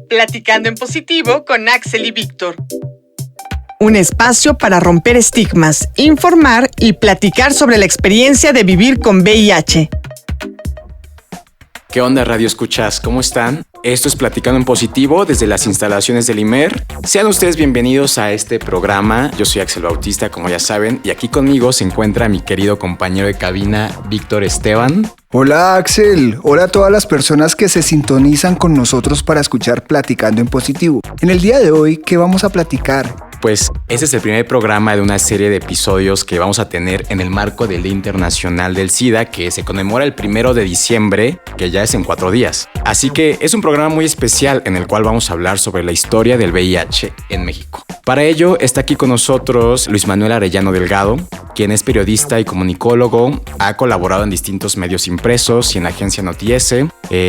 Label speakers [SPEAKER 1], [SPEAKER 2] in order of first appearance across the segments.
[SPEAKER 1] Platicando en positivo con Axel y Víctor.
[SPEAKER 2] Un espacio para romper estigmas, informar y platicar sobre la experiencia de vivir con VIH.
[SPEAKER 3] ¿Qué onda, Radio Escuchas? ¿Cómo están? Esto es Platicando en Positivo desde las instalaciones del IMER. Sean ustedes bienvenidos a este programa. Yo soy Axel Bautista, como ya saben, y aquí conmigo se encuentra mi querido compañero de cabina, Víctor Esteban.
[SPEAKER 4] Hola Axel, hola a todas las personas que se sintonizan con nosotros para escuchar Platicando en Positivo. En el día de hoy, ¿qué vamos a platicar?
[SPEAKER 3] Pues este es el primer programa de una serie de episodios que vamos a tener en el marco del Día Internacional del SIDA, que se conmemora el 1 de diciembre, que ya es en 4 días. Así que es un programa muy especial en el cual vamos a hablar sobre la historia del VIH en México. Para ello está aquí con nosotros Luis Manuel Arellano Delgado, quien es periodista y comunicólogo, ha colaborado en distintos medios impresos y en la agencia Noti S,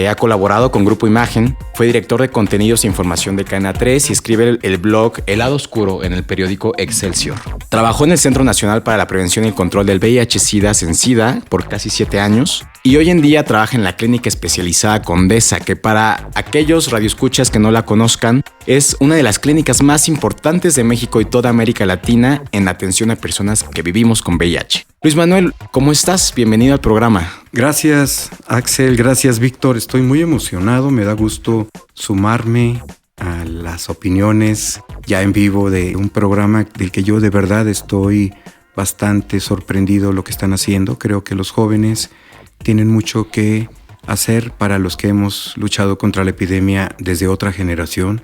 [SPEAKER 3] ha colaborado con Grupo Imagen, fue director de contenidos e información de Cadena 3 y escribe el blog El Lado Oscuro en el periódico Excelsior. Trabajó en el Centro Nacional para la Prevención y el Control del VIH-Sida, CENSIDA, por casi 7 años. Y hoy en día trabaja en la clínica especializada Condesa, que para aquellos radioescuchas que no la conozcan, es una de las clínicas más importantes de México y toda América Latina en atención a personas que vivimos con VIH. Luis Manuel, ¿cómo estás? Bienvenido al programa.
[SPEAKER 5] Gracias, Axel. Gracias, Víctor. Estoy muy emocionado. Me da gusto sumarme a las opiniones ya en vivo de un programa del que yo de verdad estoy bastante sorprendido lo que están haciendo. Creo que los jóvenes tienen mucho que hacer para los que hemos luchado contra la epidemia desde otra generación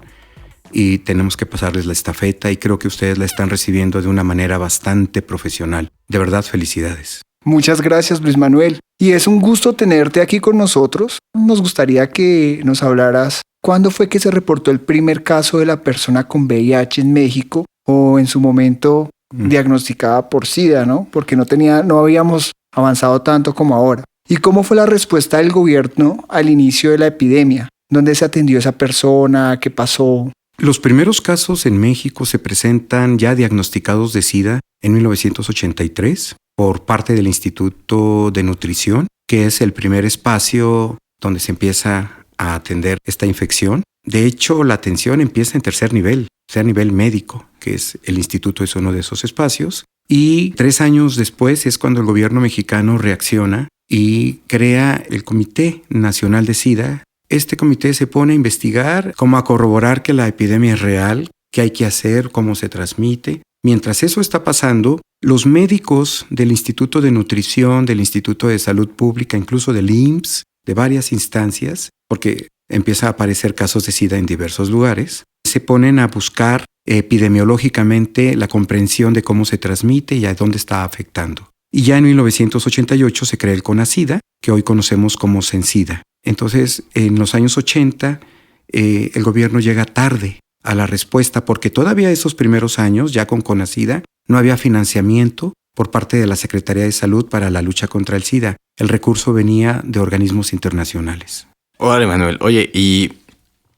[SPEAKER 5] y tenemos que pasarles la estafeta y creo que ustedes la están recibiendo de una manera bastante profesional. De verdad, felicidades.
[SPEAKER 4] Muchas gracias, Luis Manuel. Y es un gusto tenerte aquí con nosotros. Nos gustaría que nos hablaras cuándo fue que se reportó el primer caso de la persona con VIH en México o en su momento diagnosticada por SIDA, ¿no? Porque no habíamos avanzado tanto como ahora. ¿Y cómo fue la respuesta del gobierno al inicio de la epidemia? ¿Dónde se atendió esa persona? ¿Qué pasó?
[SPEAKER 5] Los primeros casos en México se presentan ya diagnosticados de SIDA en 1983 por parte del Instituto de Nutrición, que es el primer espacio donde se empieza a atender esta infección. De hecho, la atención empieza en tercer nivel, o sea, a nivel médico, que es el instituto, es uno de esos espacios. Y 3 años después es cuando el gobierno mexicano reacciona y crea el Comité Nacional de SIDA. Este comité se pone a investigar, como a corroborar que la epidemia es real, qué hay que hacer, cómo se transmite. Mientras eso está pasando, los médicos del Instituto de Nutrición, del Instituto de Salud Pública, incluso del IMSS, de varias instancias, porque empieza a aparecer casos de SIDA en diversos lugares, se ponen a buscar epidemiológicamente la comprensión de cómo se transmite y a dónde está afectando. Y ya en 1988 se crea el CONASIDA, que hoy conocemos como CENSIDA. Entonces, en los años 80, el gobierno llega tarde a la respuesta, porque todavía esos primeros años, ya con CONASIDA, no había financiamiento por parte de la Secretaría de Salud para la lucha contra el SIDA. El recurso venía de organismos internacionales.
[SPEAKER 3] Órale, Manuel. Oye, y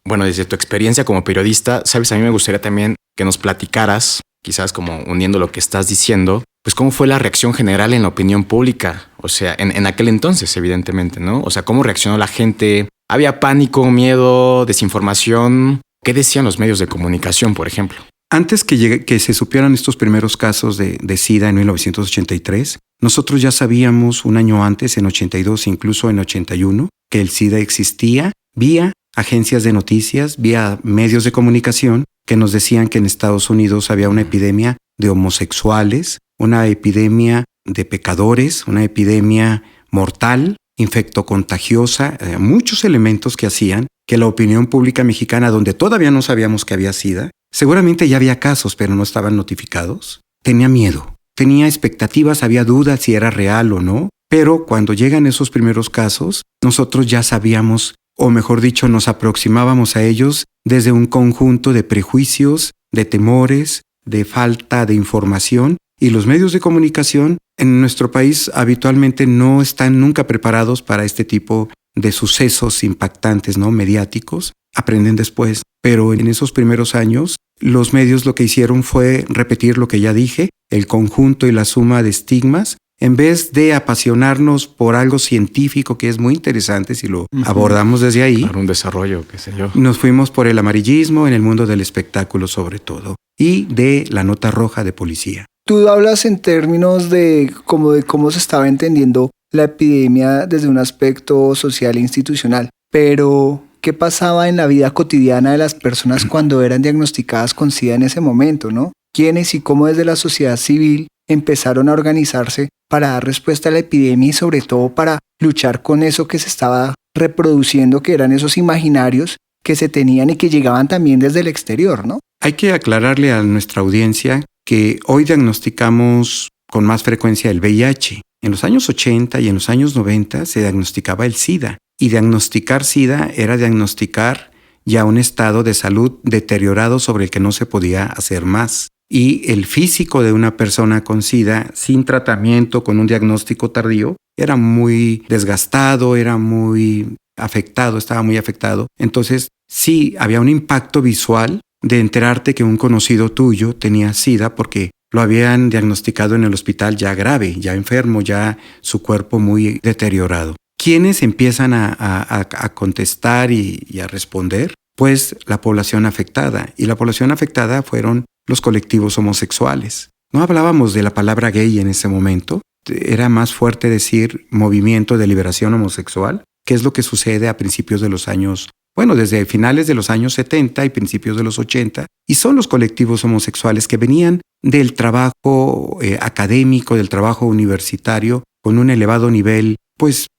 [SPEAKER 3] bueno, desde tu experiencia como periodista, sabes, a mí me gustaría también que nos platicaras, quizás como uniendo lo que estás diciendo, pues cómo fue la reacción general en la opinión pública, o sea, en aquel entonces, evidentemente, ¿no? O sea, cómo reaccionó la gente. ¿Había pánico, miedo, desinformación? ¿Qué decían los medios de comunicación, por ejemplo?
[SPEAKER 5] Antes que se supieran estos primeros casos de SIDA en 1983, nosotros ya sabíamos un año antes, en 82, incluso en 81, que el SIDA existía vía agencias de noticias, vía medios de comunicación, que nos decían que en Estados Unidos había una epidemia de homosexuales, una epidemia de pecadores, una epidemia mortal, infectocontagiosa, muchos elementos que hacían que la opinión pública mexicana, donde todavía no sabíamos que había SIDA, seguramente ya había casos, pero no estaban notificados, tenía miedo, tenía expectativas, había dudas si era real o no, pero cuando llegan esos primeros casos, nosotros ya sabíamos, o mejor dicho, nos aproximábamos a ellos desde un conjunto de prejuicios, de temores, de falta de información, y los medios de comunicación en nuestro país habitualmente no están nunca preparados para este tipo de sucesos impactantes, ¿no? Mediáticos. Aprenden después, pero en esos primeros años los medios lo que hicieron fue repetir lo que ya dije, el conjunto y la suma de estigmas en vez de apasionarnos por algo científico que es muy interesante si lo abordamos desde ahí,
[SPEAKER 3] Para un desarrollo, qué sé yo.
[SPEAKER 5] nos fuimos por el amarillismo en el mundo del espectáculo sobre todo y de la nota roja de policía.
[SPEAKER 4] Tú hablas en términos de cómo se estaba entendiendo la epidemia desde un aspecto social e institucional, pero ¿qué pasaba en la vida cotidiana de las personas cuando eran diagnosticadas con SIDA en ese momento, no? ¿Quiénes y cómo desde la sociedad civil empezaron a organizarse para dar respuesta a la epidemia y sobre todo para luchar con eso que se estaba reproduciendo, que eran esos imaginarios que se tenían y que llegaban también desde el exterior, ¿no?
[SPEAKER 5] Hay que aclararle a nuestra audiencia que hoy diagnosticamos con más frecuencia el VIH. En los años 80 y en los años 90 se diagnosticaba el SIDA. Y diagnosticar SIDA era diagnosticar ya un estado de salud deteriorado sobre el que no se podía hacer más. Y el físico de una persona con SIDA, sin tratamiento, con un diagnóstico tardío, era muy desgastado, era muy afectado, estaba muy afectado. Entonces, sí, había un impacto visual de enterarte que un conocido tuyo tenía SIDA porque lo habían diagnosticado en el hospital ya grave, ya enfermo, ya su cuerpo muy deteriorado. ¿Quiénes empiezan a contestar y a responder? Pues la población afectada. Y la población afectada fueron los colectivos homosexuales. No hablábamos de la palabra gay en ese momento. Era más fuerte decir movimiento de liberación homosexual, que es lo que sucede a principios de los años, desde finales de los años 70 y principios de los 80. Y son los colectivos homosexuales que venían del trabajo académico, del trabajo universitario, con un elevado nivel,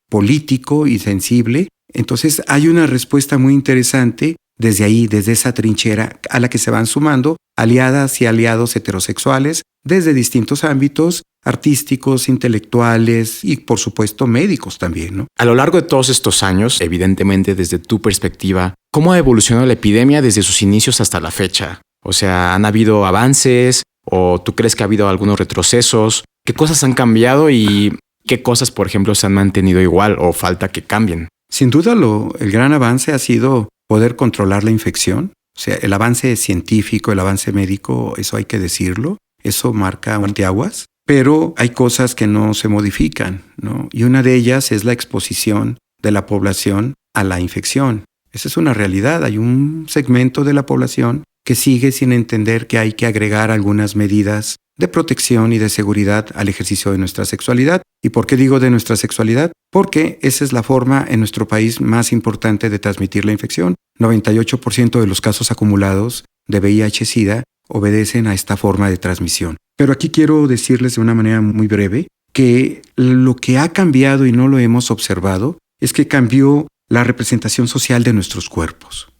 [SPEAKER 5] político y sensible. Entonces hay una respuesta muy interesante desde ahí, desde esa trinchera a la que se van sumando aliadas y aliados heterosexuales desde distintos ámbitos artísticos, intelectuales y por supuesto médicos también, ¿no?
[SPEAKER 3] A lo largo de todos estos años, evidentemente desde tu perspectiva, ¿cómo ha evolucionado la epidemia desde sus inicios hasta la fecha? O sea, ¿han habido avances o tú crees que ha habido algunos retrocesos? ¿Qué cosas han cambiado y qué cosas, por ejemplo, se han mantenido igual o falta que cambien?
[SPEAKER 5] Sin duda el gran avance ha sido poder controlar la infección. O sea, el avance científico, el avance médico, eso hay que decirlo. Eso marca un parteaguas. Pero hay cosas que no se modifican, ¿no? Y una de ellas es la exposición de la población a la infección. Esa es una realidad. Hay un segmento de la población que sigue sin entender que hay que agregar algunas medidas de protección y de seguridad al ejercicio de nuestra sexualidad. ¿Y por qué digo de nuestra sexualidad? Porque esa es la forma en nuestro país más importante de transmitir la infección. 98% de los casos acumulados de VIH-Sida obedecen a esta forma de transmisión. Pero aquí quiero decirles de una manera muy breve que lo que ha cambiado y no lo hemos observado es que cambió la representación social de nuestros cuerpos.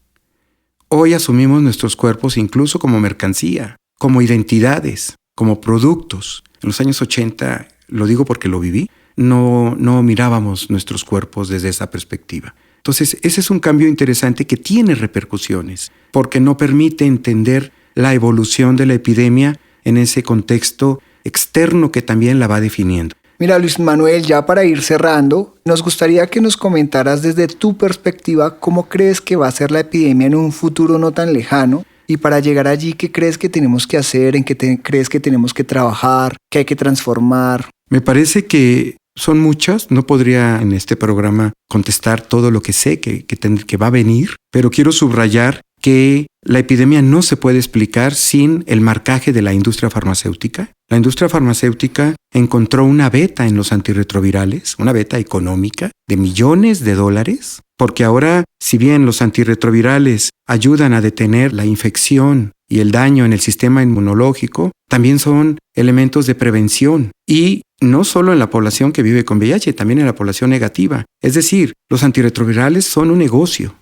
[SPEAKER 5] Hoy asumimos nuestros cuerpos incluso como mercancía, como identidades, como productos. En los años 80, lo digo porque lo viví, no mirábamos nuestros cuerpos desde esa perspectiva. Entonces, ese es un cambio interesante que tiene repercusiones, porque no permite entender la evolución de la epidemia en ese contexto externo que también la va definiendo.
[SPEAKER 4] Mira, Luis Manuel, ya para ir cerrando, nos gustaría que nos comentaras desde tu perspectiva cómo crees que va a ser la epidemia en un futuro no tan lejano. Y para llegar allí, ¿qué crees que tenemos que hacer? ¿En qué crees que tenemos que trabajar? ¿Qué hay que transformar?
[SPEAKER 5] Me parece que son muchas. No podría en este programa contestar todo lo que sé que va a venir, pero quiero subrayar que la epidemia no se puede explicar sin el marcaje de la industria farmacéutica. La industria farmacéutica encontró una beta en los antirretrovirales, una beta económica de millones de dólares, porque ahora, si bien los antirretrovirales ayudan a detener la infección y el daño en el sistema inmunológico, también son elementos de prevención. Y no solo en la población que vive con VIH, también en la población negativa. Es decir, los antirretrovirales son un negocio.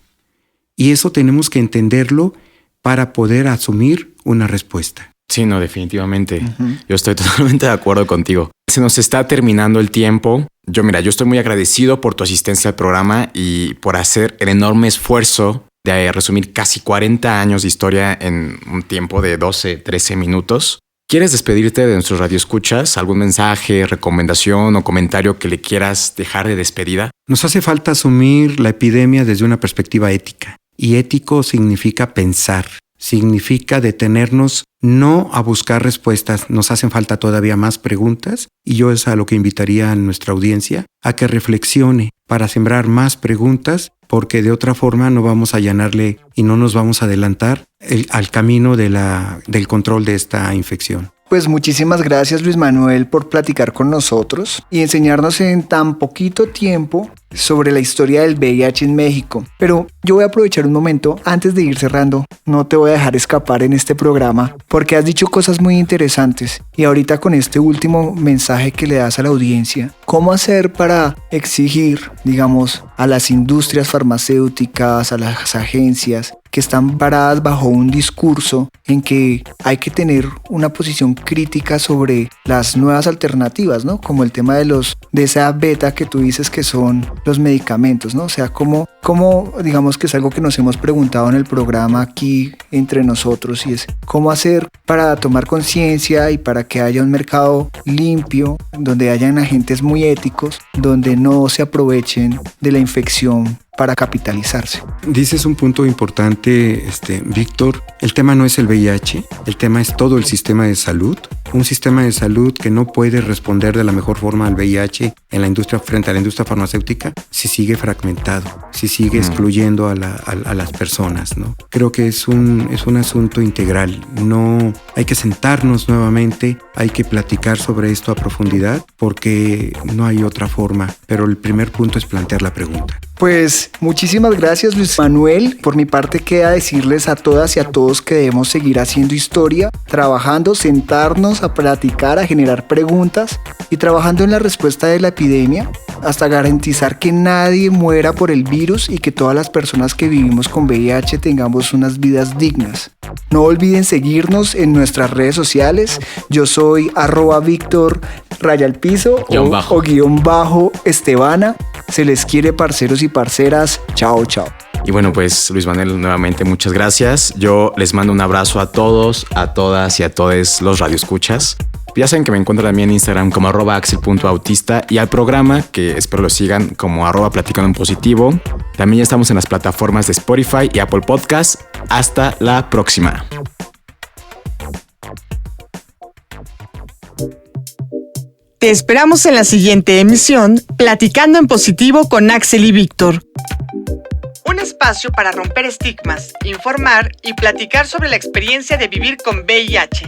[SPEAKER 5] Y eso tenemos que entenderlo para poder asumir una respuesta.
[SPEAKER 3] Sí, no, definitivamente. Yo estoy totalmente de acuerdo contigo. Se nos está terminando el tiempo. Yo estoy muy agradecido por tu asistencia al programa y por hacer el enorme esfuerzo de resumir casi 40 años de historia en un tiempo de 12, 13 minutos. ¿Quieres despedirte de nuestros radioescuchas? ¿Algún mensaje, recomendación o comentario que le quieras dejar de despedida?
[SPEAKER 5] Nos hace falta asumir la epidemia desde una perspectiva ética. Y ético significa pensar. significa detenernos no a buscar respuestas, nos hacen falta todavía más preguntas y yo es a lo que invitaría a nuestra audiencia, a que reflexione para sembrar más preguntas, porque de otra forma no vamos a allanarle y no nos vamos a adelantar al camino del control de esta infección.
[SPEAKER 4] Pues muchísimas gracias, Luis Manuel, por platicar con nosotros y enseñarnos en tan poquito tiempo sobre la historia del VIH en México. Pero yo voy a aprovechar un momento antes de ir cerrando. No te voy a dejar escapar en este programa porque has dicho cosas muy interesantes. Y ahorita con este último mensaje que le das a la audiencia, ¿cómo hacer para exigir, digamos, a las industrias farmacéuticas, a las agencias que están paradas bajo un discurso en que hay que tener una posición crítica sobre las nuevas alternativas, ¿no? Como el tema de esa beta que tú dices que son los medicamentos, ¿no? O sea, cómo digamos que es algo que nos hemos preguntado en el programa aquí entre nosotros, y es cómo hacer para tomar conciencia y para que haya un mercado limpio, donde hayan agentes muy éticos, donde no se aprovechen de la infección para capitalizarse.
[SPEAKER 5] Dices un punto importante, Víctor. El tema no es el VIH, el tema es todo el sistema de salud. Un sistema de salud que no puede responder de la mejor forma al VIH en la industria, frente a la industria farmacéutica, si sigue fragmentado, si sigue excluyendo a las personas, ¿no? Creo que es un asunto integral. No hay que sentarnos nuevamente, hay que platicar sobre esto a profundidad, porque no hay otra forma. Pero el primer punto es plantear la pregunta.
[SPEAKER 4] Pues muchísimas gracias, Luis Manuel. Por mi parte queda decirles a todas y a todos que debemos seguir haciendo historia, trabajando, sentarnos a platicar, a generar preguntas y trabajando en la respuesta de la epidemia hasta garantizar que nadie muera por el virus y que todas las personas que vivimos con VIH tengamos unas vidas dignas. No olviden seguirnos en nuestras redes sociales. Yo soy @Víctor_Estebana. Se les quiere, parceros y parceras. Chao, chao.
[SPEAKER 3] Y bueno, pues Luis Manuel, nuevamente muchas gracias. Yo les mando un abrazo a todos, a todas y a todos los radioescuchas. Ya saben que me encuentran también en Instagram como @axel.autista y al programa, que espero lo sigan, como @platicando en positivo. También ya estamos en las plataformas de Spotify y Apple Podcast. Hasta la próxima.
[SPEAKER 2] Te esperamos en la siguiente emisión, Platicando en Positivo con Axel y Víctor. Un espacio para romper estigmas, informar y platicar sobre la experiencia de vivir con VIH.